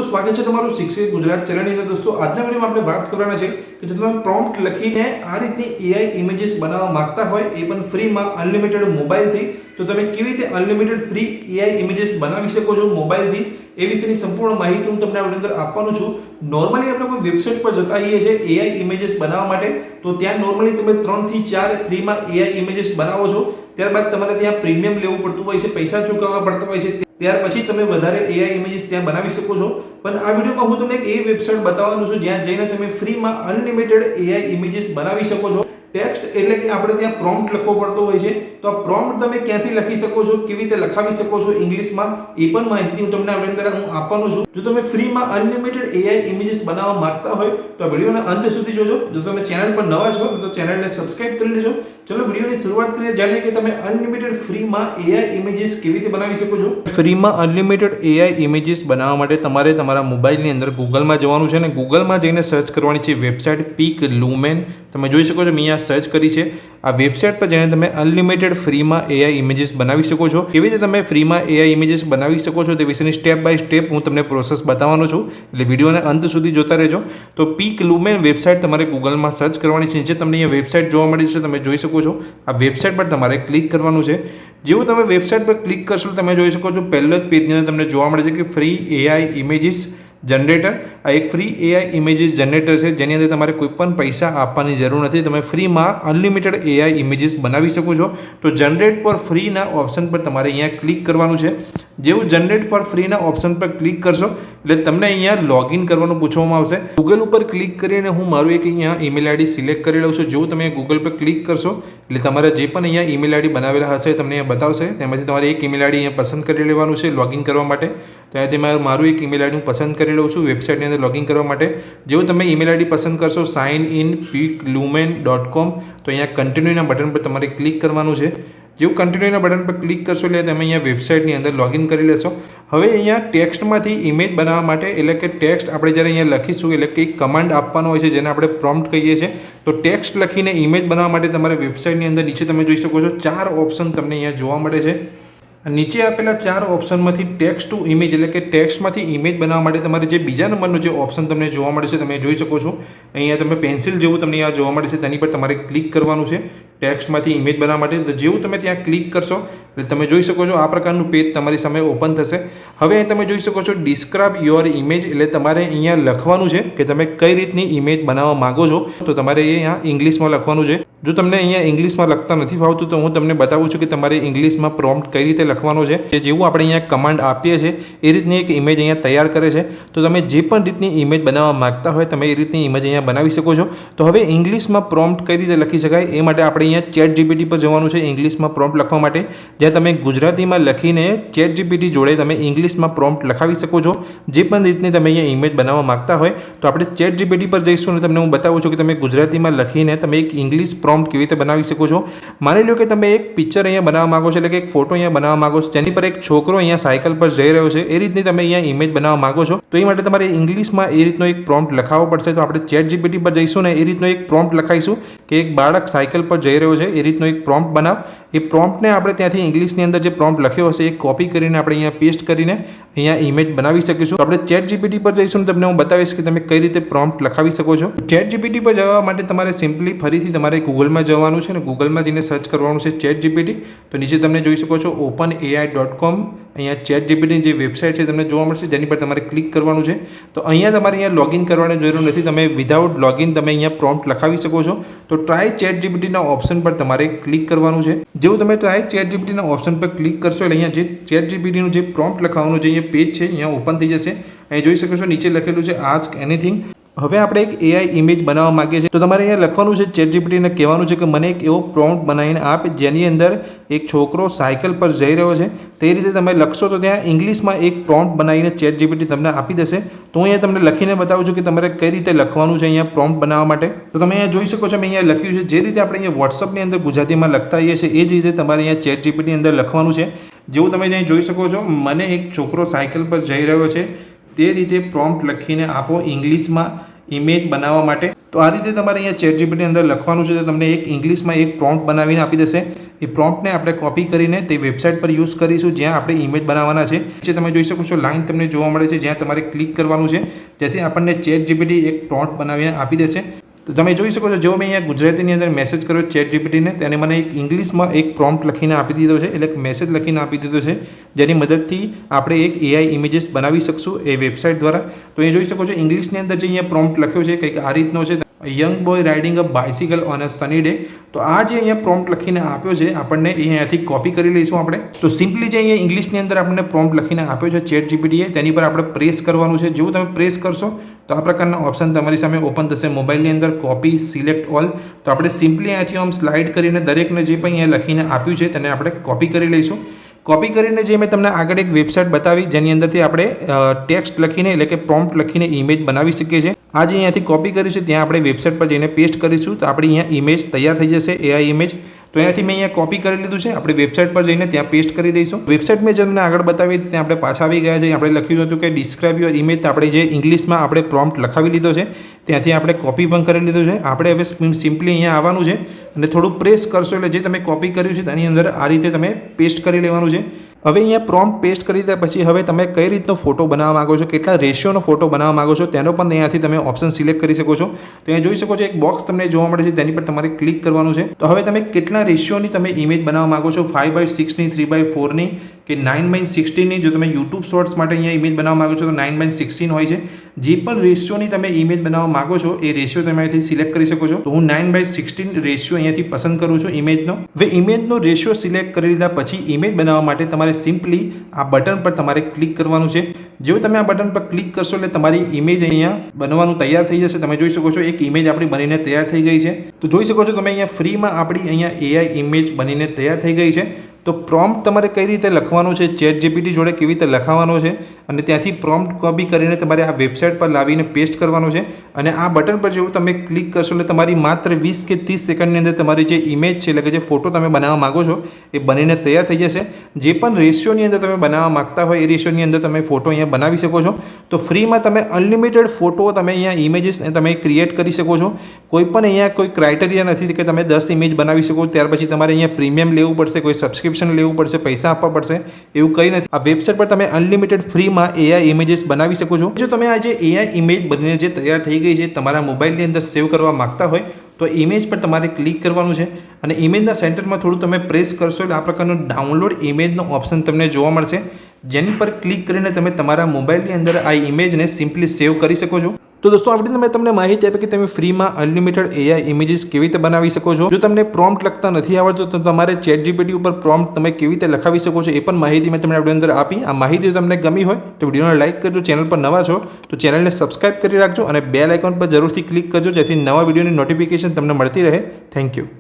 સ્વાગત છે તમારું શિક્ષિત ગુજરાત ચેનલની અંદર। દોસ્તો આજના વિડીયોમાં આપણે વાત કરવાના છે કે જો તમે પ્રોમ્પ્ટ લખીને આ રીતની AI ઇમેજીસ બનાવવા માંગતા હોય એ પણ ફ્રીમાં અનલિમિટેડ મોબાઈલથી, તો તમે કેવી રીતે અનલિમિટેડ ફ્રી AI ઇમેજીસ બનાવી શકો છો મોબાઈલથી એ વિશેની સંપૂર્ણ માહિતી હું તમને આ વિડીયો અંદર આપવાનો છું। નોર્મલી આપણે કોઈ વેબસાઇટ પર જતા હોઈએ છીએ AI ઇમેજીસ બનાવવા માટે, તો ત્યાં નોર્મલી તમે 3 થી 4 ફ્રીમાં AI ઇમેજીસ બનાવો છો, ત્યારબાદ તમારે ત્યાં પ્રીમિયમ લેવું પડતું હોય છે, પૈસા ચૂકવવા પડતા હોય છે, ત્યાર પછી તમે વધારે AI ઇમેજીસ ત્યાં બનાવી શકો છો। પણ આ વિડીયોમાં હું તમને એક એ વેબસાઇટ બતાવવાનું છું જ્યાં જઈને તમે ફ્રીમાં અનલિમિટેડ AI ઇમેજીસ બનાવી શકો છો। ટેક્સ્ટ એટલે કે આપણે ત્યાં પ્રોમ્પ્ટ લખવો પડતો હોય છે, તો આ પ્રોમ્પ્ટ તમે ક્યાંથી લખી શકો છો, કેવી રીતે લખાવી શકો છો ઇંગ્લિશમાં, એ પણ માહિતી હું તમને આ વિડીયો અંદર આપવાનો છું। જો તમે ફ્રીમાં અનલિમિટેડ AI ઇમેજીસ બનાવવા માંગતા હોય તો આ વિડીયોને અંત સુધી જોજો। જો તમે ચેનલ પર નવા છો તો ચેનલને સબસ્ક્રાઇબ કરી લેજો। ચલો વિડીયોની શરૂઆત કરીએ, જાણીએ કે તમે અનલિમિટેડ ફ્રીમાં AI ઇમેજીસ કેવી રીતે બનાવી શકો છો। ફ્રીમાં અનલિમિટેડ AI ઇમેજીસ બનાવવા માટે તમારે તમારા મોબાઈલની અંદર ગૂગલમાં જવાનું છે અને ગૂગલમાં જઈને સર્ચ કરવાની છે વેબસાઇટ પીક લુમેન। તમે જોઈ શકો છો મેં અહીંયા સર્ચ કરી છે। આ વેબસાઇટ પર જઈને તમે અનલિમિટેડ ફ્રીમાં AI ઇમેજીસ બનાવી શકો છો। કેવી રીતે તમે ફ્રીમાં AI ઇમેજીસ બનાવી શકો છો તે વિશેની સ્ટેપ બાય સ્ટેપ હું તમને પ્રોસેસ બતાવવાનો છું, એટલે વિડીયોને અંત સુધી જોતા રહેજો। તો પીક લુમેન વેબસાઇટ તમારે ગૂગલમાં સર્ચ કરવાની છે। નીચે તમને અહીંયા વેબસાઇટ જોવા મળી છે, તમે જોઈ શકો છો। આ વેબસાઇટ પર તમારે ક્લિક કરવાનું છે। જેવું તમે વેબસાઇટ પર ક્લિક કરશો તમે જોઈ શકો છો પહેલો જ પેજની અંદર તમને જોવા મળે છે કે ફ્રી AI ઇમેજીસ જનરેટર। આ એક ફ્રી AI ઇમેજીસ જનરેટર છે જેની અંદર તમારે કોઈ પણ પૈસા આપવાની જરૂર નથી, તમે ફ્રીમાં અનલિમિટેડ AI ઇમેજીસ બનાવી શકો છો। તો જનરેટ ફોર ફ્રીના ઓપ્શન પર તમારે અહીંયા ક્લિક કરવાનું છે। જેવું જનરેટ ફોર ફ્રીના ઓપ્શન પર ક્લિક કરશો એટલે તમને અહીંયા લોગિન કરવાનું પૂછવામાં આવશે। ગૂગલ ઉપર ક્લિક કરીને હું મારું એક અહીંયા ઈમેલ આઈડી સિલેક્ટ કરી લઉં છું। જેવું તમે ગૂગલ પર ક્લિક કરશો એટલે તમારે જે પણ અહીંયા ઈમેલ આઈડી બનાવેલા હશે તમને અહીંયા બતાવશે, તેમાંથી તમારે એક ઈમેલ આઈડી અહીંયા પસંદ કરી લેવાનું છે લોગિન કરવા માટે। ત્યાંથી મારું એક ઈમેલ આઈડી હું પસંદ કરી લઉં છું વેબસાઇટની અંદર લોગિન કરવા માટે। જેવું તમે ઈમેલ આઈડી પસંદ કરશો સાઇન ઇન peaklumen.com, તો અહીંયા કન્ટિન્યુના બટન પર તમારે ક્લિક કરવાનું છે। જેવું કન્ટિન્યુના બટન પર ક્લિક કરશો એટલે તમે અહીંયા વેબસાઇટની અંદર લોગિન કરી લેશો। હવે અહીંયા ટેક્સ્ટમાંથી ઇમેજ બનાવવા માટે, એટલે કે ટેક્સ્ટ આપણે જ્યારે અહીંયા લખીશું એટલે કે એક કમાન્ડ આપવાનો હોય છે જેને આપણે પ્રોમ્પ્ટ કહીએ છીએ, તો ટેક્સ્ટ લખીને ઇમેજ બનાવવા માટે તમારે વેબસાઇટની અંદર નીચે તમે જોઈ શકો છો 4 ઓપ્શન તમને અહીંયા જોવા મળે છે। નીચે આપેલા 4 ઓપ્શનમાંથી ટેક્સ્ટ ટુ ઇમેજ એટલે કે ટેક્સ્ટમાંથી ઇમેજ બનાવવા માટે તમારે જે બીજા નંબરનો જે ઓપ્શન તમને જોવા મળે છે તમે જોઈ શકો છો। અહીંયા તમે પેન્સિલ જેવું તમને અહીંયા જોવા મળે છે તેની પર તમારે ક્લિક કરવાનું છે ટેક્સ્ટમાંથી ઇમેજ બનાવવા માટે। તો જેવું તમે ત્યાં ક્લિક કરશો એટલે તમે જોઈ શકો છો આ પ્રકારનું પેજ તમારી સામે ઓપન થશે। હવે તમે જોઈ શકો છો ડિસ્ક્રાઇબ યોર ઇમેજ, એટલે તમારે અહીંયા લખવાનું છે કે તમે કઈ રીતની ઇમેજ બનાવવા માંગો છો, તો તમારે અહીંયા ઇંગ્લિશમાં લખવાનું છે। જો તમને અહીંયા ઇંગ્લિશમાં લખતા નથી ફાવતું તો હું તમને બતાવું છું કે તમારે ઇંગ્લિશમાં પ્રોમ્પ્ટ કઈ રીતે લખવાનો છે। જેવું આપણે અહીંયા કમાન્ડ આપીએ છીએ એ રીતની એક ઇમેજ અહીંયા તૈયાર કરે છે। તો તમે જે પણ રીતની ઇમેજ બનાવવા માંગતા હોય તમે એ રીતની ઇમેજ અહીંયા બનાવી શકો છો। તો હવે ઇંગ્લિશમાં પ્રોમ્પ્ટ કઈ રીતે લખી શકાય એ માટે આપણે અહીંયા ChatGPT પર જવાનું છે ઇંગ્લિશમાં પ્રોમ્પ્ટ લખવા માટે, જ્યાં તમે ગુજરાતીમાં લખીને ChatGPT જોડે તમે ઇંગ્લિશમાં પ્રોમ્પ્ટ લખાવી શકો છો જે પણ રીતની તમે અહીંયા ઇમેજ બનાવવા માંગતા હોય। તો આપણે ChatGPT પર જઈશું અને તમને હું બતાવું છું કે તમે ગુજરાતીમાં લખીને તમે એક ઇંગ્લિશ પ્રોમ્પ્ટ કેવી રીતે બનાવી શકો છો। માની લો કે તમે એક પિક્ચર અહીંયા બનાવવા માંગો છો, એટલે કે એક ફોટો અહીંયા બનાવવા માંગો છો જેની પર એક છોકરો અહીંયા સાયકલ પર જઈ રહ્યો છે, એ રીતની તમે અહીંયા ઇમેજ બનાવવા માંગો છો, તો એ માટે તમારે ઇંગ્લિશમાં એ રીતનો એક પ્રોમ્પ્ટ લખાવવો પડશે। તો આપણે ChatGPT પર જઈશું ને એ રીતનો એક પ્રોમ્પ્ટ લખાઈશું કે એક બાળક સાયકલ પર જઈ રહ્યો છે, એ રીતનો એક પ્રોમ્પ્ટ બનાવ। એ પ્રોમ્પ્ટને આપણે ત્યાંથી ઇંગ્લિશની અંદર જે પ્રોમ્પ્ટ લખ્યો હશે એ કોપી કરીને આપણે અહીંયા પેસ્ટ કરીને અહીંયા ઇમેજ બનાવી શકીશું। તો આપણે ChatGPT પર જઈશું તમને હું બતાવીશ કે તમે કઈ રીતે પ્રોમ્પ્ટ લખાવી શકો છો। ChatGPT પર જવા માટે તમારે સિમ્પલી ફરીથી તમારે ગૂગલમાં જવાનું છે અને ગૂગલમાં જઈને સર્ચ કરવાનું છે ChatGPT। તો નીચે તમે જોઈ શકો છો openai.com, અહીંયા ChatGPTની જે વેબસાઇટ છે તમને જોવા મળશે જેની પર તમારે ક્લિક કરવાનું છે। તો અહીંયા તમારે અહીંયા લોગિન કરવાની જરૂર નથી, તમે વિધાઉટ લોગિન તમે અહીંયા પ્રોમ્પ્ટ લખાવી શકો છો। તો ટ્રાય ChatGPTના ઓપ્શન પર તમારે ક્લિક કરવાનું છે। જેવું તમે ટ્રાય ChatGPTના ઓપ્શન પર ક્લિક કરશો એટલે અહીંયા જે ChatGPTનું જે પ્રોમ્પ્ટ લખાવવાનું જે અહીંયા પેજ છે અહીંયા ઓપન થઈ જશે। અહીં જોઈ શકો છો નીચે લખેલું છે આસ્ક એનીથિંગ। હવે આપણે એક AI ઇમેજ બનાવવા માંગીએ છીએ, તો તમારે અહીંયા લખવાનું છે ChatGPTને કહેવાનું છે કે મને એક એવો પ્રોમ્પ્ટ બનાવીને આપ જેની અંદર એક છોકરો સાયકલ પર જઈ રહ્યો છે, તે રીતે તમે લખશો તો ત્યાં ઇંગ્લિશમાં એક પ્રોમ્પ્ટ બનાવીને ChatGPT તમને આપી દેશે। તો હું અહીંયા તમને લખીને બતાવું છું કે તમારે કઈ રીતે લખવાનું છે અહીંયા પ્રોમ્પ્ટ બનાવવા માટે। તો તમે અહીંયા જોઈ શકો છો મેં અહીંયા લખ્યું છે જે રીતે આપણે અહીંયા WhatsAppની અંદર ગુજરાતીમાં લખતા હોઈએ છીએ એ જ રીતે તમારે અહીંયા ChatGPTની અંદર લખવાનું છે। જેવું તમે અહીંયા જોઈ શકો છો મને એક છોકરો સાયકલ પર જઈ રહ્યો છે તે રીતે પ્રોમ્પ્ટ લખીને આપો ઇંગ્લિશમાં ઇમેજ બનાવવા માટે। તો આ રીતે તમારે અહીંયા ChatGPT અંદર લખવાનું છે, તો તમને એક ઇંગ્લિશમાં એક પ્રોમ્પ્ટ બનાવીને આપી દેશે। એ પ્રોમ્પ્ટને આપણે કોપી કરીને તે વેબસાઇટ પર યુઝ કરીશું જ્યાં આપણે ઇમેજ બનાવવાના છે. જે તમે જોઈ શકો છો લાઇન તમને જોવા મળે છે જ્યાં તમારે ક્લિક કરવાનું છે, જેથી આપણને ChatGPT એક પ્રોમ્પ્ટ બનાવીને આપી દેશે. તો તમે જોઈ શકો છો, જો મેં અહીંયા ગુજરાતીની અંદર મેસેજ કર્યો ChatGPTને, તેને મને એક ઇંગ્લિશમાં એક પ્રોમ્પ્ટ લખીને આપી દીધો છે, એટલે મેસેજ લખીને આપી દીધો છે, જેની મદદથી આપણે એક AI ઇમેજીસ બનાવી શકશું એ વેબસાઇટ દ્વારા. તો એ જોઈ શકો છો ઇંગ્લિશની અંદર જે અહીંયા પ્રોમ્પ્ટ લખ્યો છે કંઈક આ રીતનો છે, young boy riding a bicycle on a Sunny day. તો આ જે અહીંયા પ્રોમ્પ્ટ લખીને આપ્યો છે આપણને એ અહીંયાથી કોપી કરી લઈશું આપણે. તો સિમ્પલી જે અહીંયા ઇંગ્લિશની અંદર આપણને પ્રોમ્પ્ટ લખીને આપ્યો છે ChatGPTએ, તેની પર આપણે પ્રેસ કરવાનું છે. જેવું તમે પ્રેસ કરશો તો આ પ્રકારના ઓપ્શન તમારી સામે ઓપન થશે મોબાઈલની અંદર, કોપી, સિલેક્ટ ઓલ. તો આપણે સિમ્પલી અહીંયાથી આમ સ્લાઇડ કરીને દરેકને જે પણ અહીંયા લખીને આપ્યું છે તેને આપણે કોપી કરી લઈશું. કોપી કરીને જે મેં તમને આગળ એક વેબસાઇટ બતાવી જેની અંદરથી આપણે ટેક્સ્ટ લખીને એટલે કે પ્રોમ્પ્ટ લખીને ઇમેજ બનાવી શકીએ છીએ. આ જે અહીંયાથી કોપી કરીશું ત્યાં આપણે વેબસાઇટ પર જઈને પેસ્ટ કરીશું તો આપણી અહીંયા ઇમેજ તૈયાર થઈ જશે, AI ઇમેજ. તો અહીંયાથી મેં અહીંયા કોપી કરી લીધું છે, આપણે વેબસાઇટ પર જઈને ત્યાં પેસ્ટ કરી દઈશું. વેબસાઇટ મેં તમને આગળ બતાવી હતી ત્યાં આપણે પાછા આવી ગયા છે. આપણે લખ્યું હતું કે ડિસ્ક્રાઇબ યોર ઇમેજ, આપણે જે ઇંગ્લિશમાં આપણે પ્રોમ્પ્ટ લખાવી લીધો છે ત્યાંથી આપણે કોપી પણ કરી લીધું છે. આપણે હવે સિમ્પલી અહીંયા આવવાનું છે અને થોડું પ્રેસ કરશો એટલે જે તમે કોપી કર્યું છે તેની અંદર આ રીતે તમે પેસ્ટ કરી લેવાનું છે. હવે અહીંયા પ્રોમ્પ્ટ પેસ્ટ કરી દીધા પછી હવે તમે કઈ રીતનો ફોટો બનાવવા માંગો છો, કેટલા રેશિયોનો ફોટો બનાવવા માંગો છો તેનો પણ અહીંયાથી તમે ઓપ્શન સિલેક્ટ કરી શકો છો. તો અહીંયા જોઈ શકો છો એક બોક્સ તમને જોવા મળે છે, તેની પર તમારે ક્લિક કરવાનું છે. તો હવે તમે કેટલા રેશિયોની તમે ઇમેજ બનાવવા માંગો છો, 5:6ની, 3:4ની કે 9:16ની. જો તમે YouTube શોર્ટ્સ માટે અહીંયા ઇમેજ બનાવવા માંગો છો તો 9:16 હોય છે. જે પણ રેશિયોની તમે ઇમેજ બનાવવા માંગો છો એ રેશિયો તમે અહીંયાથી સિલેક્ટ કરી શકો છો. તો હું 9:16 રેશિયો અહીંયાથી પસંદ કરું છું ઇમેજનો. હવે ઇમેજનો રેશિયો સિલેક્ટ કરી લીધા પછી ઇમેજ બનાવવા માટે તમારે સિમ્પલી આ બટન પર તમારે ક્લિક કરવાનું છે. જેવું તમે આ બટન પર ક્લિક કરશો એટલે તમારી ઇમેજ અહીંયા બનવાનું તૈયાર થઈ જશે. તમે જોઈ શકો છો એક ઇમેજ આપણી બનીને તૈયાર થઈ ગઈ છે. તો જોઈ શકો છો તમે અહીંયા ફ્રીમાં આપણી અહીંયા AI ઇમેજ બનીને તૈયાર થઈ ગઈ છે. તો પ્રોમ્પ્ટ તમારે કઈ રીતે લખવાનું છે, ChatGPT જોડે કેવી રીતે લખાવાનો છે અને ત્યાંથી પ્રોમ્પ્ટ કોપી કરીને તમારે આ વેબસાઇટ પર લાવીને પેસ્ટ કરવાનો છે. અને આ બટન પર જેવું તમે ક્લિક કરશો એટલે તમારી માત્ર 20 કે 30 સેકન્ડની અંદર તમારી જે ઇમેજ છે એટલે કે જે ફોટો તમે બનાવવા માગો છો એ બનીને તૈયાર થઈ જશે. જે પણ રેશિયોની અંદર તમે બનાવવા માગતા હોય એ રેશિયોની અંદર તમે ફોટો અહીંયા બનાવી શકો છો. તો ફ્રીમાં તમે અનલિમિટેડ ફોટો તમે અહીંયા ઇમેજીસ તમે ક્રિએટ કરી શકો છો. કોઈ પણ અહીંયા કોઈ ક્રાઇટેરિયા નથી કે તમે 10 ઇમેજ બનાવી શકો, ત્યાર પછી તમારે અહીંયા પ્રીમિયમ લેવું પડશે, કોઈ સબસ્ક્રિપ્શન લેવું પડશે, પૈસા આપવા પડશે, એવું કંઈ નથી. આ વેબસાઇટ પર તમે અનલિમિટેડ ફ્રીમાં AI ઇમેજીસ બનાવી શકો છો. જો તમે આ જે AI ઇમેજ બનીને જે તૈયાર થઈ ગઈ છે તમારા મોબાઈલની અંદર સેવ કરવા માંગતા હોય તો ઇમેજ પર તમારે ક્લિક કરવાનું છે અને ઇમેજના સેન્ટરમાં થોડું તમે પ્રેસ કરશો એટલે આ પ્રકારનું ડાઉનલોડ ઇમેજનો ઓપ્શન તમને જોવા મળશે, જેની પર ક્લિક કરીને તમે તમારા મોબાઈલની અંદર આ ઇમેજને સિમ્પલી સેવ કરી શકો છો. તો દોસ્તો આપણે મેં તમને માહિતી આપી કે તમે ફ્રીમાં અનલિમિટેડ AI ઇમેજીસ કેવી રીતે બનાવી શકો છો. જો તમને પ્રોમ્પ્ટ લખતા નથી આવડતું તો તમારે ChatGPT ઉપર પ્રોમ્પ્ટ તમે કેવી રીતે લખાવી શકો છો એ પણ માહિતી મેં તમને વિડીયો અંદર આપી. આ માહિતી તમને ગમી હોય તો વિડીયોને લાઇક કરજો, ચેનલ પર નવા છો તો ચેનલને સબસ્ક્રાઇબ કરી રાખજો અને બેલ આઇકોન પર જરૂરથી ક્લિક કરજો જેથી નવા વિડીયોની નોટિફિકેશન તમને મળતી રહે. Thank you.